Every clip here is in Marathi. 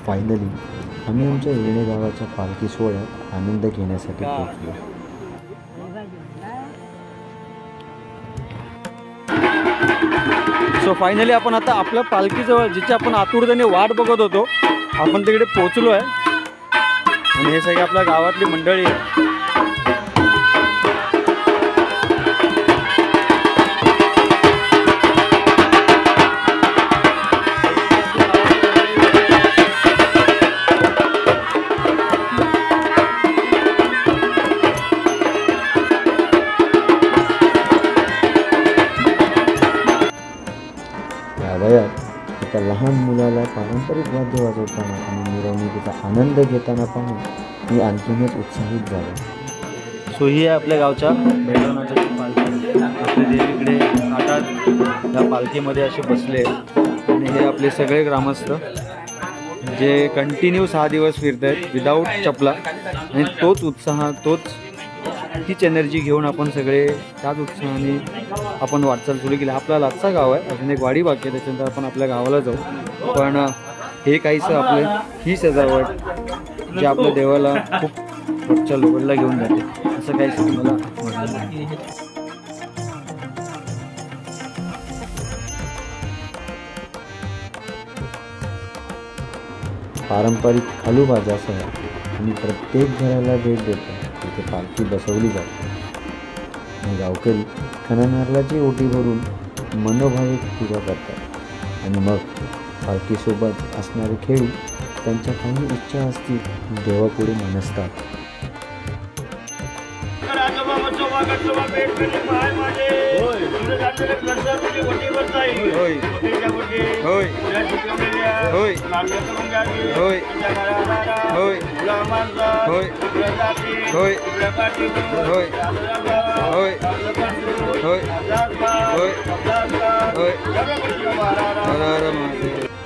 फायनली आम्ही आमच्या येणे गावाच्या पालखी सोहळ्यात आनंद घेण्यासाठी पोहोचलो. सो फायनली आपण आता आपल्या पालखीजवळ जिची आपण आतुरतेने वाट बघत होतो आपण तिकडे पोहोचलो आहे. आणि हे सगळे आपल्या गावातली मंडळी आहे. वयात एका लहान मुलाला पारंपरिक वाद्य वाजवताना आणि मिरवणुकीचा आनंद घेताना पाहून मी आणखीनच उत्साहित झालो. सो ही आहे आपल्या गावच्या बैलनाथाची पालखी. आपले देवीकडे घाटात या पालखीमध्ये असे बसले आणि हे आपले सगळे ग्रामस्थ जे कंटिन्यू 6 दिवस फिरत आहेत विदाऊट चपला. आणि तोच उत्साह तीच एनर्जी घेऊन आपण सगळे त्याच उत्साहाने आपण वाटचाल सुरू केली. आपला लाचचा गाव आहे, अजून एक वाडी बाकी आहे, त्याच्यानंतर आपण आपल्या गावाला जाऊ. पण हे काहीसं आपले ही सजावट जे आपल्या देवाला खूप रोजच्या लोकलला घेऊन जाते असं काहीसं तुम्हाला म्हटलं नाही. पारंपरिक खालूबाजासह आम्ही प्रत्येक घराला भेट देतो. तिथे पालखी बसवली जाते आणि गावकरी खणनारळाची ओटी भरून मनोभाविक पूजा करतात. आणि मग पालखीसोबत असणारे खेळी त्यांच्या काही इच्छा असतील देवापुढे मनसतात.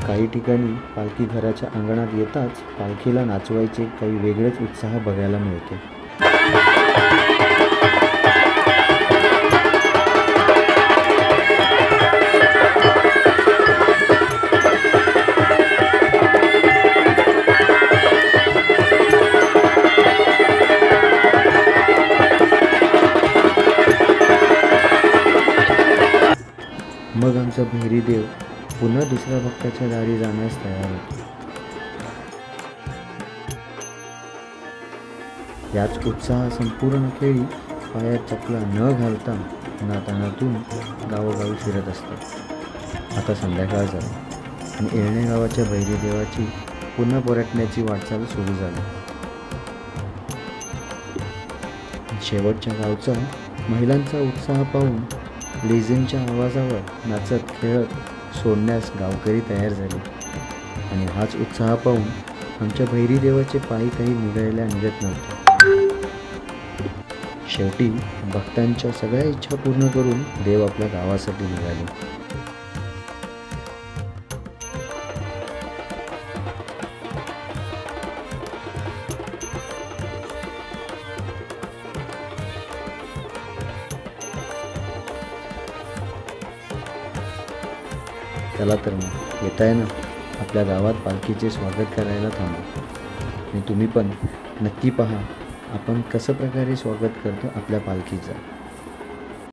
काही ठिकाणी पालखी घराच्या अंगणात येताच पालखीला नाचवायचे काही वेगळेच उत्साह बघायला मिळतो. मग आमचा भैरी देव पुन्हा दुसऱ्या भक्ताच्या दारी जाण्यास तयार होतो. याच उत्साह संपूर्ण खेळी पायात चपला न घालता नातानातून गावोगावी फिरत असतात. आता संध्याकाळ झाली आणि येणे गावाच्या भैरी देवाची पुन्हा परतण्याची वाटचाल सुरू झाली. शेवटच्या गावचा महिलांचा उत्साह पाहून लेझिमच्या आवाजावर नाचत खेळत सोडण्यास गावकरी तयार झाले. आणि हाच उत्साह पाहून आमच्या भैरी देवाचे पायी काही निघायला निघत नव्हते. शेवटी भक्तांच्या सगळ्या इच्छा पूर्ण करून देव आपल्या गावासाठी निघाले. चला तर मग येताय ना आपल्या गावात पालखीचे स्वागत करायला थांबू. आणि तुम्ही पण नक्की पहा आपण कसं प्रकारे स्वागत करतो आपल्या पालखीचं.